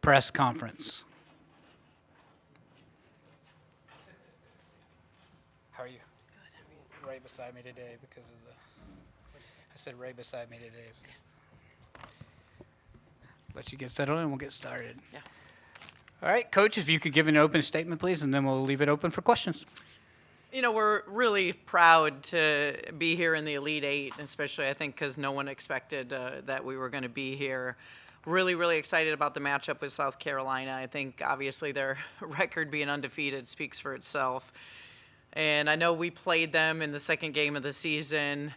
press conference. How are you? Good. Right beside me today because of the. I said right beside me today. Let you get settled and we'll get started. Yeah. All right, Coach, if you could give an open statement, please, and then we'll leave it open for questions. You know, we're really proud to be here in the Elite Eight, especially I think because no one expected that we were going to be here. Really, really excited about the matchup with South Carolina. I think obviously their record being undefeated speaks for itself. And I know we played them in the second game of the season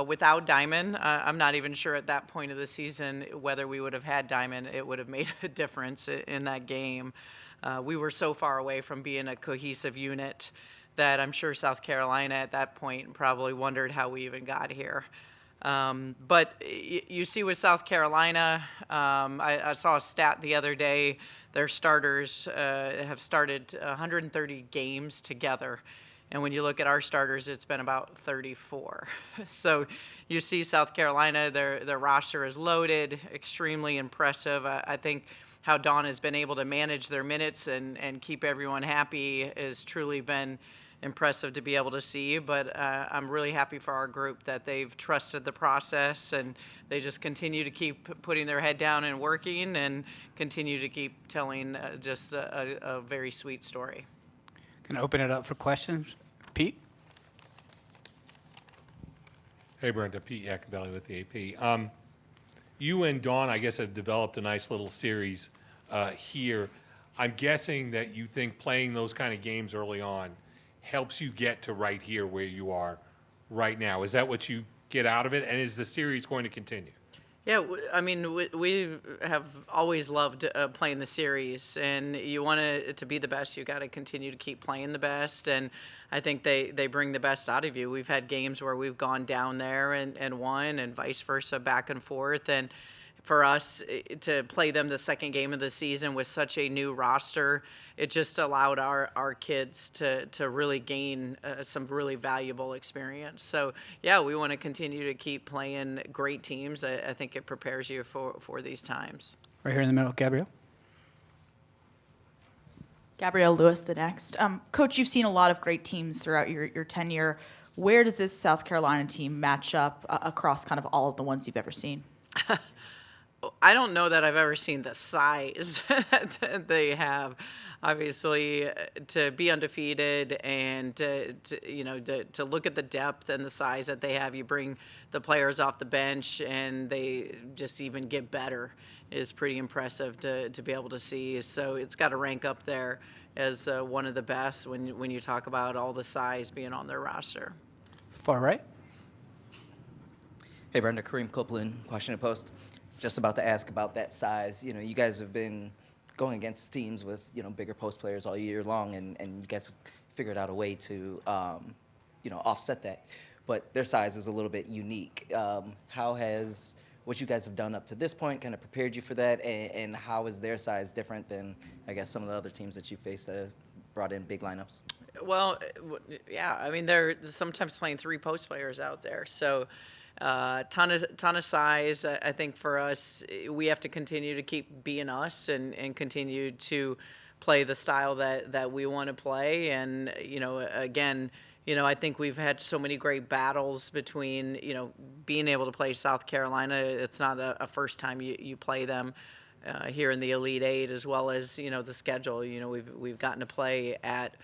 without Diamond. I'm not even sure at that point of the season whether we would have had Diamond. It would have made a difference in that game. We were so far away from being a cohesive unit that I'm sure South Carolina at that point probably wondered how we even got here. But you see with South Carolina, I saw a stat the other day, their starters have started 130 games together. And when you look at our starters, it's been about 34. So you see South Carolina, their roster is loaded, extremely impressive. I think how Dawn has been able to manage their minutes and keep everyone happy has truly been impressive to be able to see. But I'm really happy for our group that they've trusted the process and they just continue to keep putting their head down and working and continue to keep telling just a very sweet story. Can I open it up for questions? Pete? Hey, Brenda. Pete Yakabelli with the AP. You and Dawn, I guess, have developed a nice little series here. I'm guessing that you think playing those kind of games early on helps you get to right here where you are right now. Is that what you get out of it? And is the series going to continue? Yeah, I mean, we have always loved playing the series, and you want it to be the best, you got to continue to keep playing the best, and I think they bring the best out of you. We've had games where we've gone down there and won, and vice versa, back and forth, and for us to play them the second game of the season with such a new roster, it just allowed our kids to really gain some really valuable experience. So, yeah, we want to continue to keep playing great teams. I think it prepares you for these times. Right here in the middle, Gabrielle. Gabrielle Lewis, the next. Coach, you've seen a lot of great teams throughout your tenure. Where does this South Carolina team match up across kind of all of the ones you've ever seen? I don't know that I've ever seen the size that they have. Obviously, to be undefeated and to look at the depth and the size that they have, you bring the players off the bench and they just even get better is pretty impressive to be able to see. So it's got to rank up there as one of the best when you talk about all the size being on their roster. Far right. Hey, Brenda, Kareem Copeland, Washington Post. Just about to ask about that size. You know, you guys have been going against teams with, bigger post players all year long, and you guys have figured out a way to, offset that. But their size is a little bit unique. How has what you guys have done up to this point kind of prepared you for that, and how is their size different than, I guess, some of the other teams that you faced that have brought in big lineups? Well, yeah, I mean, they're sometimes playing three post players out there, so ton of size. I think for us, we have to continue to keep being us and continue to play the style that we want to play. And again, I think we've had so many great battles between being able to play South Carolina. It's not a first time you play them here in the Elite Eight, as well as the schedule. We've gotten to play at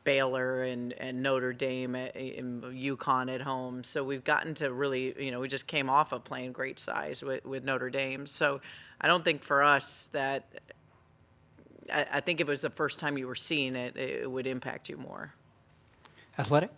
Baylor and Notre Dame and UConn at home. So we've gotten to really, we just came off of playing great size with Notre Dame. So I don't think for us that, I think if it was the first time you were seeing it, it would impact you more. Athletic.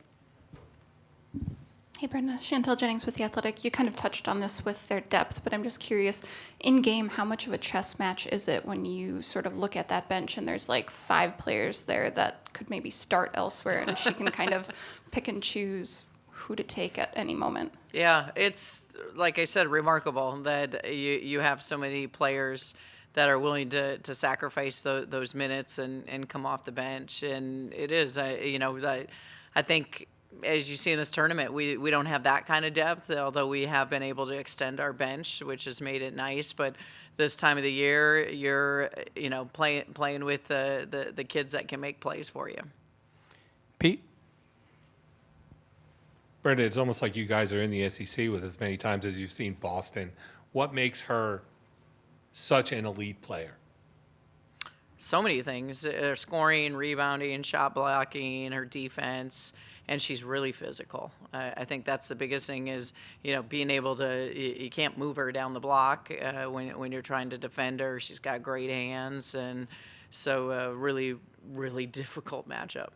Hey, Brenda. Chantel Jennings with The Athletic. You kind of touched on this with their depth, but I'm just curious, in game, how much of a chess match is it when you sort of look at that bench and there's like 5 players there that could maybe start elsewhere and she can kind of pick and choose who to take at any moment? Yeah, it's, like I said, remarkable that you have so many players that are willing to sacrifice those minutes and come off the bench. And it is, I think as you see in this tournament, we don't have that kind of depth, although we have been able to extend our bench, which has made it nice. But this time of the year, you're, playing with the kids that can make plays for you. Pete? Brenda, it's almost like you guys are in the SEC with as many times as you've seen Boston. What makes her such an elite player? So many things: her scoring, rebounding, shot blocking, her defense, and she's really physical. I think that's the biggest thing is, being able to, you can't move her down the block when you're trying to defend her. She's got great hands, and so really, really difficult matchup.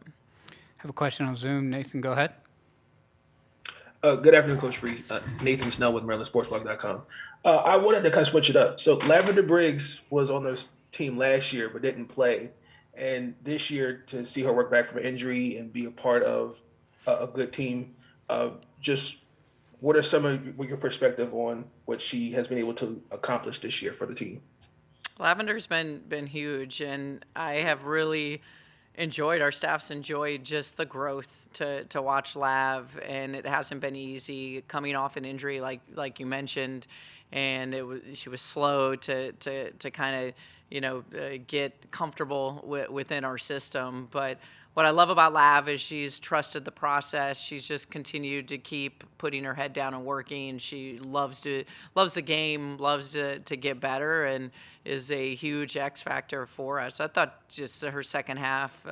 Have a question on Zoom. Nathan, go ahead. Good afternoon, Coach Freeze. Nathan Snell with MarylandSportsBlog.com. I wanted to kind of switch it up. So Lavender Briggs was on this team last year but didn't play. And this year, to see her work back from injury and be a part of a good team, just what are some of your perspective on what she has been able to accomplish this year for the team? Lavender's been huge, and I have really enjoyed, our staff's enjoyed just the growth to watch Lav, and it hasn't been easy coming off an injury like you mentioned, and she was slow to kind of get comfortable within our system. But what I love about Lav is she's trusted the process. She's just continued to keep putting her head down and working. She loves the game, loves to get better, and is a huge X factor for us. I thought just her second half,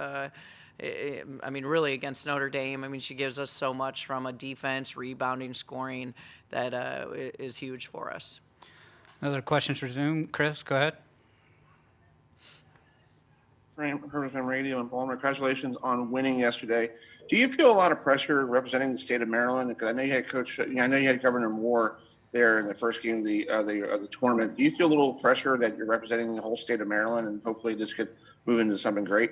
really against Notre Dame, she gives us so much from a defense, rebounding, scoring that is huge for us. Another question for Zoom. Chris, go ahead. Herman Radio and Baltimore. Congratulations on winning yesterday. Do you feel a lot of pressure representing the state of Maryland? Because I know you had Governor Moore there in the first game of the tournament. Do you feel a little pressure that you're representing the whole state of Maryland, and hopefully this could move into something great?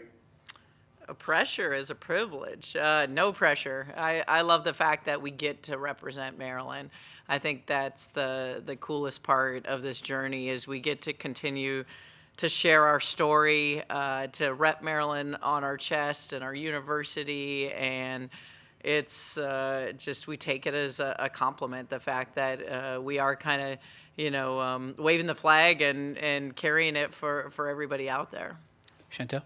Pressure is a privilege. No pressure. I love the fact that we get to represent Maryland. I think that's the coolest part of this journey is we get to continue to share our story, to rep Maryland on our chest and our university, and it's just we take it as a compliment, the fact that we are kind of waving the flag and carrying it for everybody out there. Chantel?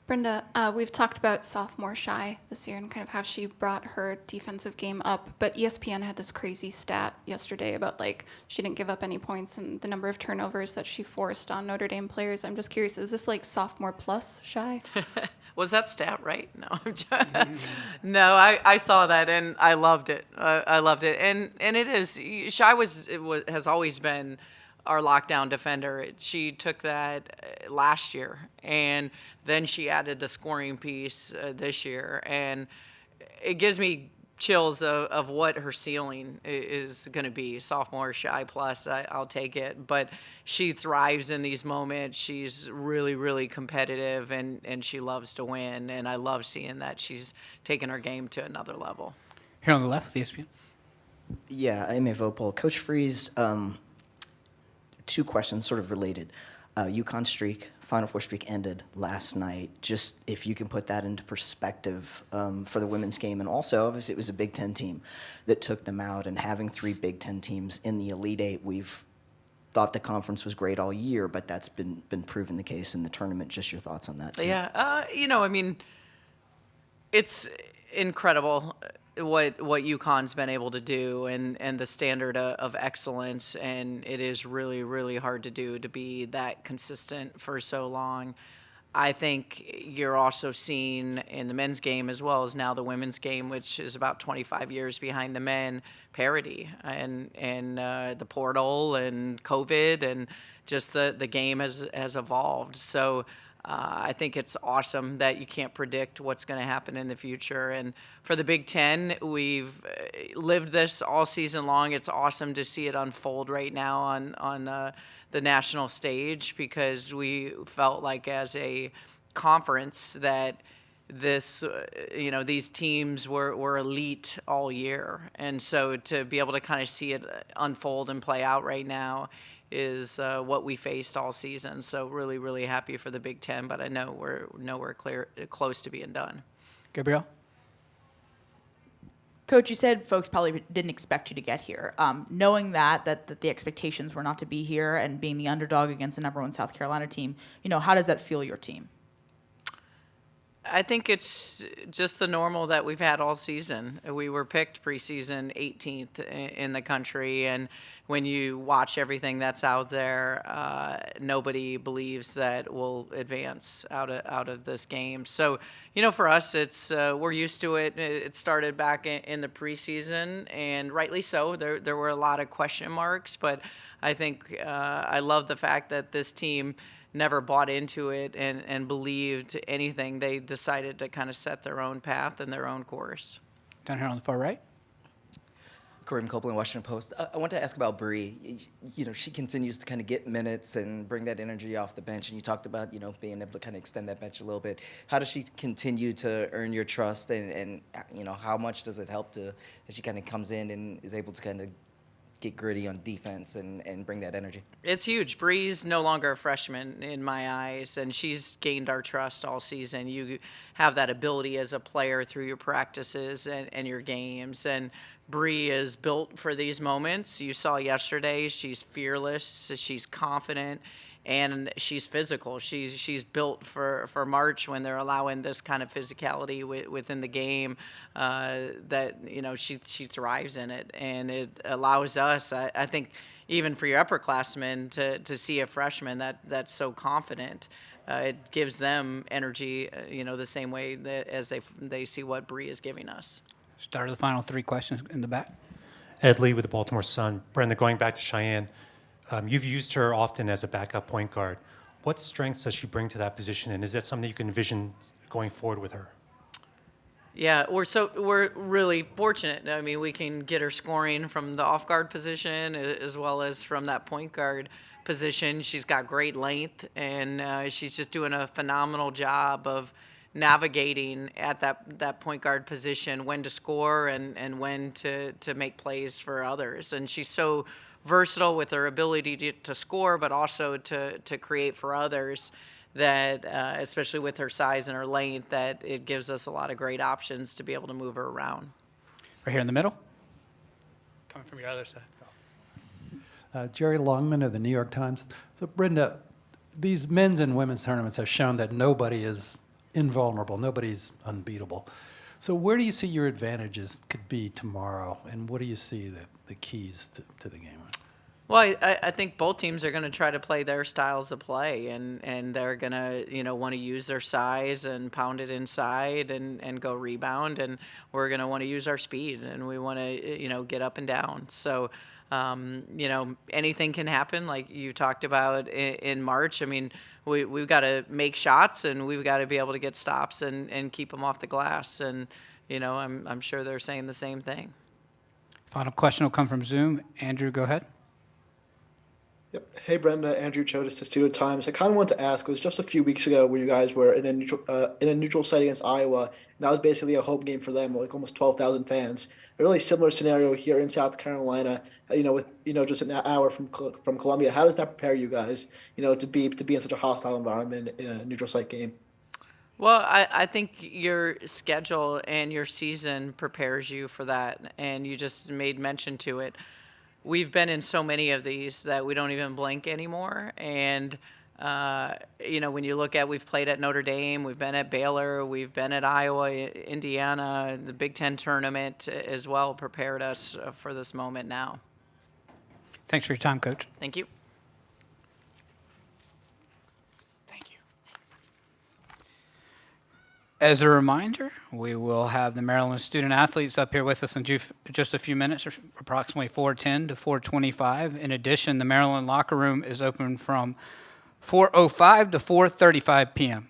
Brenda, we've talked about sophomore Shy this year and kind of how she brought her defensive game up, but ESPN had this crazy stat yesterday about she didn't give up any points and the number of turnovers that she forced on Notre Dame players. I'm just curious, is this sophomore plus Shy? Was that stat right? No, I'm just, no. I saw that and I loved it. I loved it, and it is. Shy has always been our lockdown defender. She took that last year, and then she added the scoring piece this year, and it gives me chills of what her ceiling is going to be. Sophomore Shy plus, I'll take it. But she thrives in these moments. She's really, really competitive, and she loves to win, and I love seeing that she's taken her game to another level. Here on the left, the ESPN. Yeah, I'm a Vopol. Coach Freeze, two questions sort of related. UConn streak, Final Four streak ended last night. Just if you can put that into perspective for the women's game. And also, obviously, it was a Big Ten team that took them out. And having three Big Ten teams in the Elite Eight, we've thought the conference was great all year, but that's been proven the case in the tournament. Just your thoughts on that, too. Yeah, it's incredible what UConn's been able to do and the standard of excellence, and it is really, really hard to do to be that consistent for so long. I think you're also seeing in the men's game as well as now the women's game, which is about 25 years behind the men, parity and the portal and COVID and just the game has evolved. So I think it's awesome that you can't predict what's going to happen in the future. And for the Big Ten, we've lived this all season long. It's awesome to see it unfold right now on the national stage, because we felt like as a conference that this, these teams were elite all year. And so to be able to kind of see it unfold and play out right now is what we faced all season. So really, really happy for the Big Ten, but I know we're nowhere close to being done. Gabrielle? Coach, you said folks probably didn't expect you to get here. Knowing that the expectations were not to be here and being the underdog against the #1 South Carolina team, how does that feel your team? I think it's just the normal that we've had all season. We were picked preseason 18th in the country, and when you watch everything that's out there, nobody believes that we'll advance out of this game. So, for us, it's we're used to it. It started back in the preseason, and rightly so. There were a lot of question marks, but I think I love the fact that this team never bought into it and believed anything. They decided to kind of set their own path and their own course. Down here on the far right. Kareem Copeland, Washington Post. I want to ask about Bree. She continues to kind of get minutes and bring that energy off the bench. And you talked about, being able to kind of extend that bench a little bit. How does she continue to earn your trust? And how much does it help that she kind of comes in and is able to kind of get gritty on defense and bring that energy? It's huge. Bree's no longer a freshman in my eyes, and she's gained our trust all season. You have that ability as a player through your practices and your games, and Bree is built for these moments. You saw yesterday, she's fearless, she's confident, and she's physical. She's built for March when they're allowing this kind of physicality within the game. She thrives in it, and it allows us. I think even for your upperclassmen to see a freshman that's so confident, it gives them energy. The same way as they see what Bree is giving us. Start of the final 3 questions in the back. Ed Lee with the Baltimore Sun. Brenda, going back to Cheyenne, you've used her often as a backup point guard. What strengths does she bring to that position, and is that something you can envision going forward with her? Yeah, we're really fortunate. I mean, we can get her scoring from the off guard position as well as from that point guard position. She's got great length, and she's just doing a phenomenal job of navigating at that point guard position, when to score and when to make plays for others. And she's so versatile with her ability to score, but also to create for others, that especially with her size and her length, that it gives us a lot of great options to be able to move her around. Right here in the middle. Coming from your other side. Jerry Longman of the New York Times. So Brenda, these men's and women's tournaments have shown that nobody is invulnerable, nobody's unbeatable. So where do you see your advantages could be tomorrow, and what do you see the keys to the game? Well, I think both teams are going to try to play their styles of play, and they're going to want to use their size and pound it inside and go rebound, and we're going to want to use our speed, and we want to get up and down. So anything can happen, like you talked about in March. I mean, we've got to make shots, and we've got to be able to get stops and keep them off the glass, and I'm sure they're saying the same thing. Final question will come from Zoom. Andrew, go ahead. Yep. Hey, Brenda. Andrew Chodes, Studio Times. I kind of wanted to ask, it was just a few weeks ago where you guys were in a neutral site against Iowa, and that was basically a home game for them, like almost 12,000 fans. A really similar scenario here in South Carolina, with just an hour from Columbia. How does that prepare you guys, to be in such a hostile environment in a neutral site game? Well, I think your schedule and your season prepares you for that, and you just made mention to it. We've been in so many of these that we don't even blink anymore. And, when you look at, we've played at Notre Dame, we've been at Baylor, we've been at Iowa, Indiana, the Big Ten tournament as well prepared us for this moment now. Thanks for your time, Coach. Thank you. Thank you. As a reminder, we will have the Maryland student athletes up here with us in just a few minutes, approximately 4:10 to 4:25. In addition, the Maryland locker room is open from 4:05 to 4:35 p.m.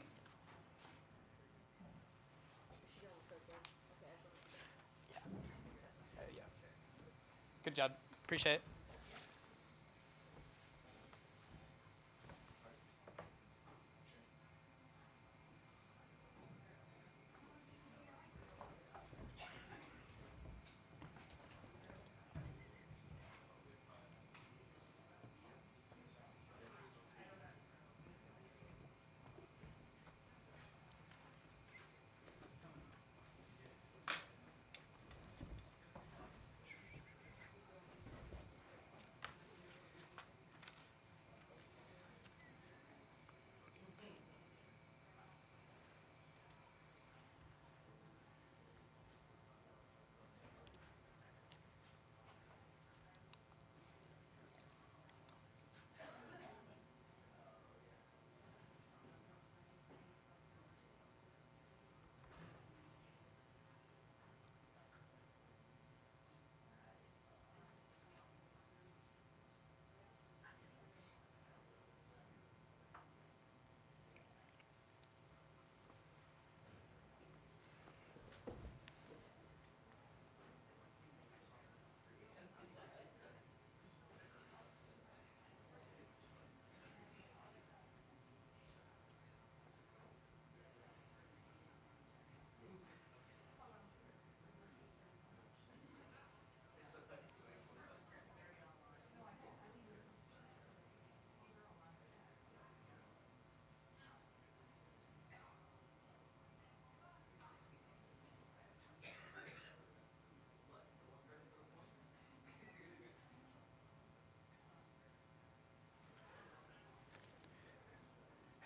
Good job. Appreciate it.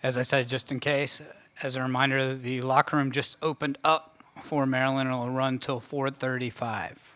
As I said, just in case, as a reminder, the locker room just opened up for Maryland and will run till 4:35.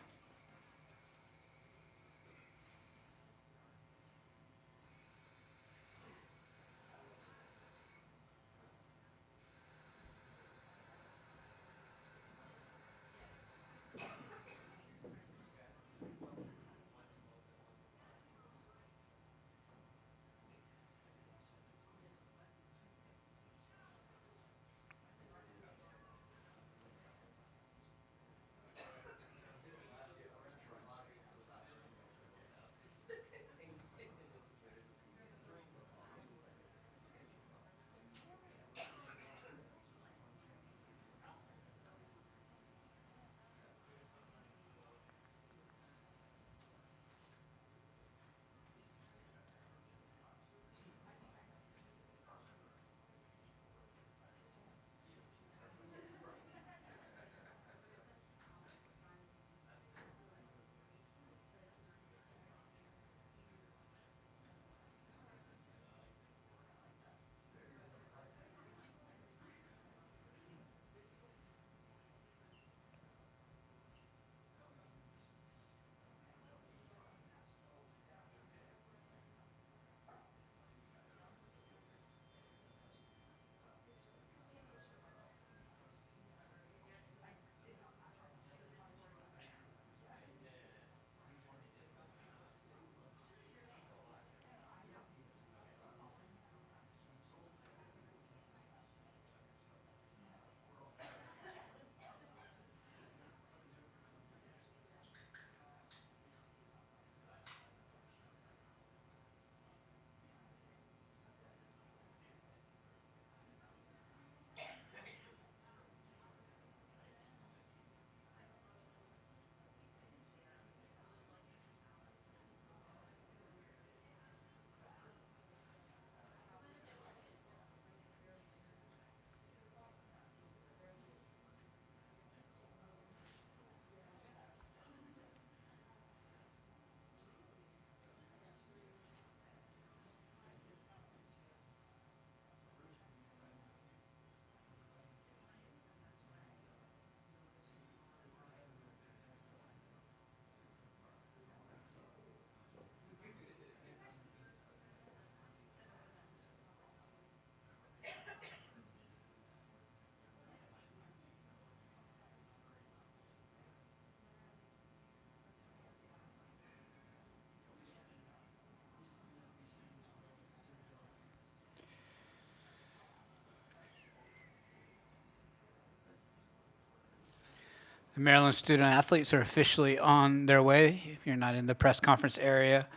The Maryland student athletes are officially on their way. If you're not in the press conference area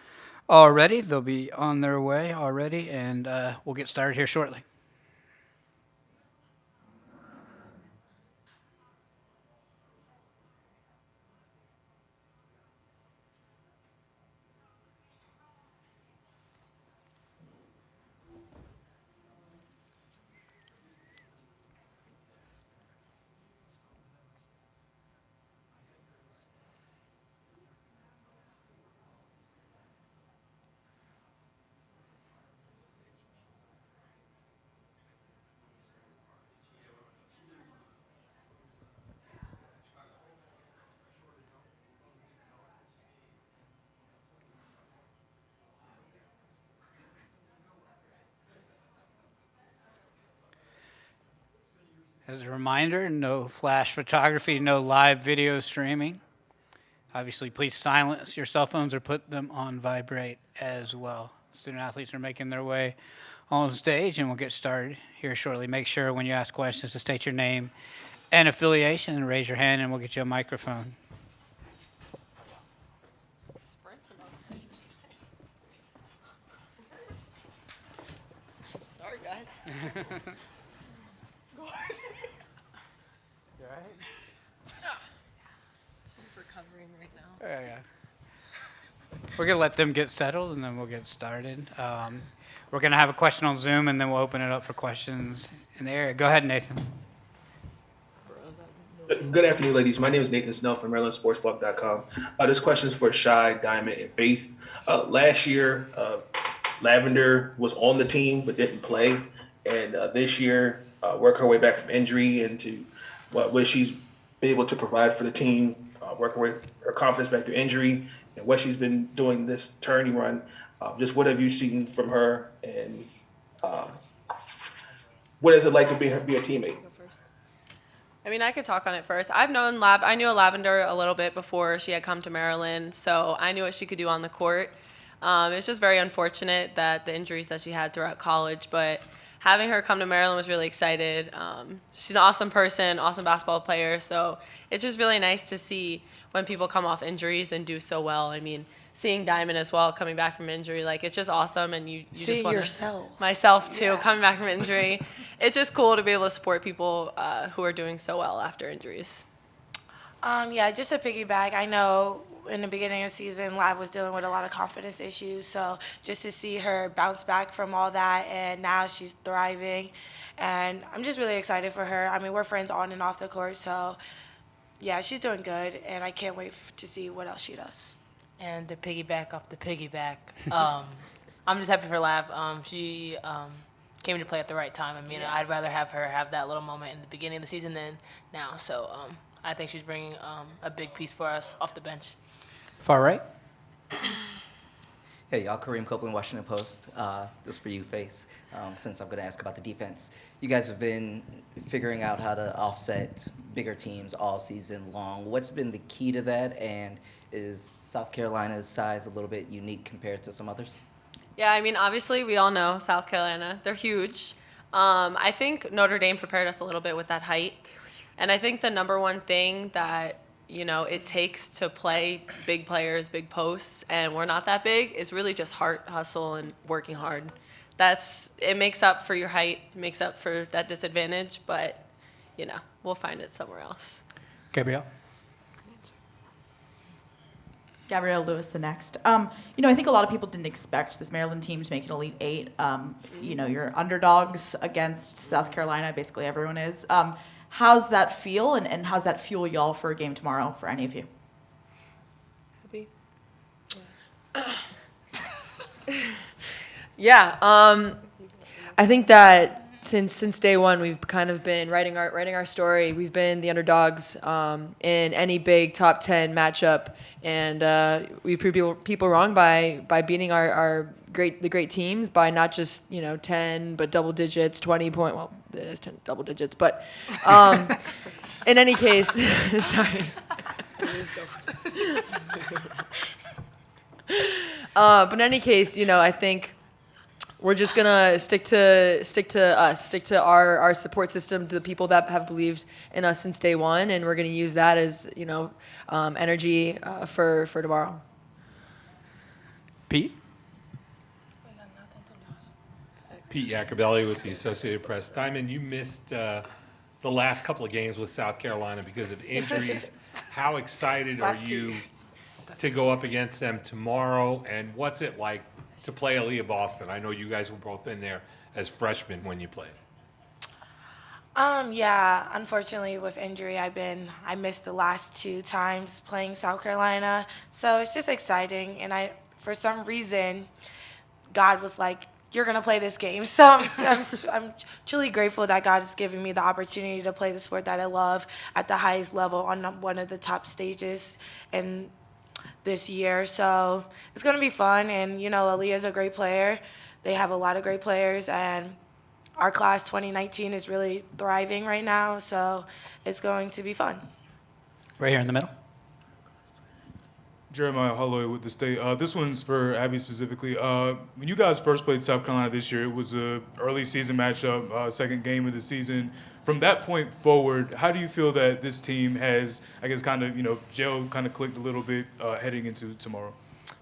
already, they'll be on their way already, and we'll get started here shortly. As a reminder, no flash photography, no live video streaming. Obviously, please silence your cell phones or put them on vibrate as well. Student athletes are making their way on stage, and we'll get started here shortly. Make sure when you ask questions to state your name and affiliation and raise your hand, and we'll get you a microphone. Sorry, guys. Recovering right now. Yeah. We're going to let them get settled, and then we'll get started. We're going to have a question on Zoom, and then we'll open it up for questions in the area. Go ahead, Nathan. Good afternoon, ladies. My name is Nathan Snell from MarylandSportsBlog.com. This question is for Shy, Diamond, and Faith. Last year, Lavender was on the team but didn't play. and this year work her way back from injury into what she's been able to provide for the team, work her confidence back through injury, and what she's been doing this tourney run. Just what have you seen from her, and what is it like to be a teammate? I mean, I could talk on it first. I knew Lavender a little bit before she had come to Maryland, so I knew what she could do on the court. It's just very unfortunate that the injuries that she had throughout college, but having her come to Maryland was really excited. She's an awesome person, awesome basketball player, so it's just really nice to see when people come off injuries and do so well. I mean, seeing Diamond as well coming back from injury, like, it's just awesome, and you just want myself too, coming back from injury. It's just cool to be able to support people who are doing so well after injuries. Yeah, just to piggyback, I know in the beginning of the season, Live was dealing with a lot of confidence issues. So just to see her bounce back from all that, and now she's thriving. And I'm just really excited for her. I mean, we're friends on and off the court. So, yeah, she's doing good, and I can't wait to see what else she does. And to piggyback off the piggyback, I'm just happy for Lav. She came to play at the right time. I mean, I'd rather have her have that little moment in the beginning of the season than now. So I think she's bringing a big piece for us off the bench. Far right. Hey, y'all, Kareem Copeland, Washington Post. This is for you, Faith, since I'm going to ask about the defense. You guys have been figuring out how to offset bigger teams all season long. What's been the key to that, and is South Carolina's size a little bit unique compared to some others? Yeah, I mean, obviously, we all know South Carolina. They're huge. I think Notre Dame prepared us a little bit with that height. And I think the number one thing that, you know, it takes to play big players, big posts, and we're not that big, is really just heart, hustle, and working hard. It makes up for your height, it makes up for that disadvantage, but, you know, we'll find it somewhere else. Gabrielle. Gabrielle Lewis, the next. You know, I think a lot of people didn't expect this Maryland team to make an Elite Eight. You know, you're underdogs against South Carolina. Basically, everyone is. How's that feel, and how's that fuel y'all for a game tomorrow for any of you? Yeah, I think that since day one, we've kind of been writing our story. We've been the underdogs in any big top 10 matchup, and we prove people wrong by beating the great teams by not just 10 but double digits, 20 point. Well, it is 10 double digits, but in any case, sorry. But in any case, I think we're just gonna stick to us, stick to our support system, to the people that have believed in us since day one, and we're gonna use that as energy for tomorrow. Pete. Pete Iacobelli with the Associated Press. Diamond, you missed the last couple of games with South Carolina because of injuries. How excited are you to go up against them tomorrow, and what's it like to play Aaliyah Boston? I know you guys were both in there as freshmen when you played. Yeah, unfortunately with injury, I missed the last 2 times playing South Carolina. So it's just exciting, and for some reason, God was like, you're going to play this game. So I'm truly grateful that God has given me the opportunity to play the sport that I love at the highest level on one of the top stages in this year. So it's going to be fun. And, Aaliyah's a great player. They have a lot of great players. And our class 2019 is really thriving right now. So it's going to be fun. Right here in the middle. Jeremiah Holloway with the State. This one's for Abby specifically. When you guys first played South Carolina this year, it was a early season matchup, second game of the season. From that point forward, how do you feel that this team has, I guess, kind of, gel kind of clicked a little bit heading into tomorrow?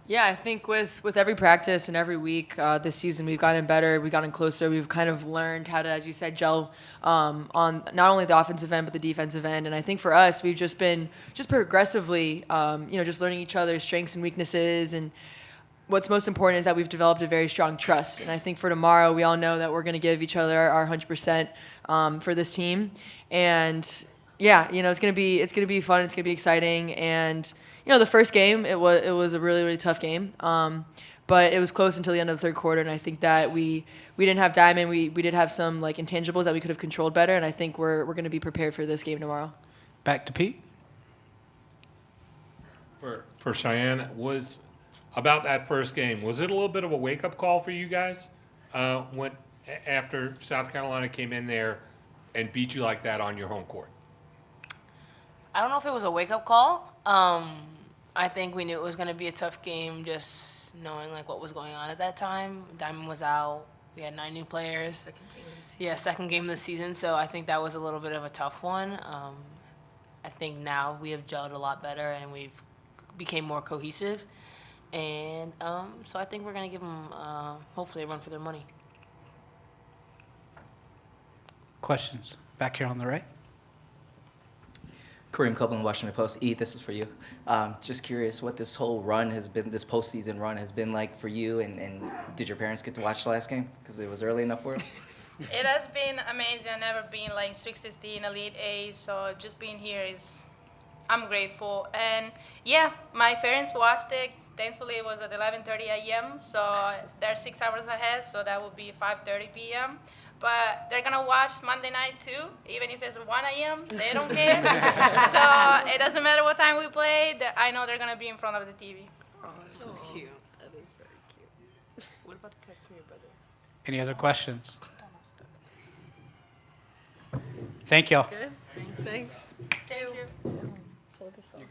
Yeah, I think with every practice and every week this season, we've gotten better, we've gotten closer, we've kind of learned how to, as you said, gel on not only the offensive end but the defensive end. And I think for us, we've just been progressively, just learning each other's strengths and weaknesses. And what's most important is that we've developed a very strong trust. And I think for tomorrow, we all know that we're going to give each other our 100% for this team. And yeah, it's going to be fun, it's going to be exciting. And the first game, it was a really, really tough game. but it was close until the end of the third quarter, and I think that we didn't have Diamond. We did have some like intangibles that we could have controlled better, and I think we're going to be prepared for this game tomorrow. Back to Pete. For Cheyenne, was about that first game, was it a little bit of a wake-up call for you guys when after South Carolina came in there and beat you like that on your home court? I don't know if it was a wake-up call. I think we knew it was going to be a tough game, just knowing like what was going on at that time. Diamond was out. We had 9 new players. Second game of the season. So I think that was a little bit of a tough one. I think now we have gelled a lot better and we've became more cohesive. And so I think we're going to give them hopefully a run for their money. Questions? Back here on the right. Kareem Copeland, Washington Post. E, this is for you. Just curious what this whole run has been, this postseason run has been like for you, and did your parents get to watch the last game? Because it was early enough for them? It has been amazing. I've never been like Sweet 16, Elite 8, so just being here is, I'm grateful. And yeah, my parents watched it. Thankfully, it was at 11:30 a.m., so they're 6 hours ahead, so that would be 5:30 p.m. But they're going to watch Monday night too, even if it's 1 a.m. They don't care. So it doesn't matter what time we play. I know they're going to be in front of the TV. Oh, this is cute. That is very cute. What about the text from your brother? Any other questions? Thank y'all. Good. Thanks. Thank you. Pull this off.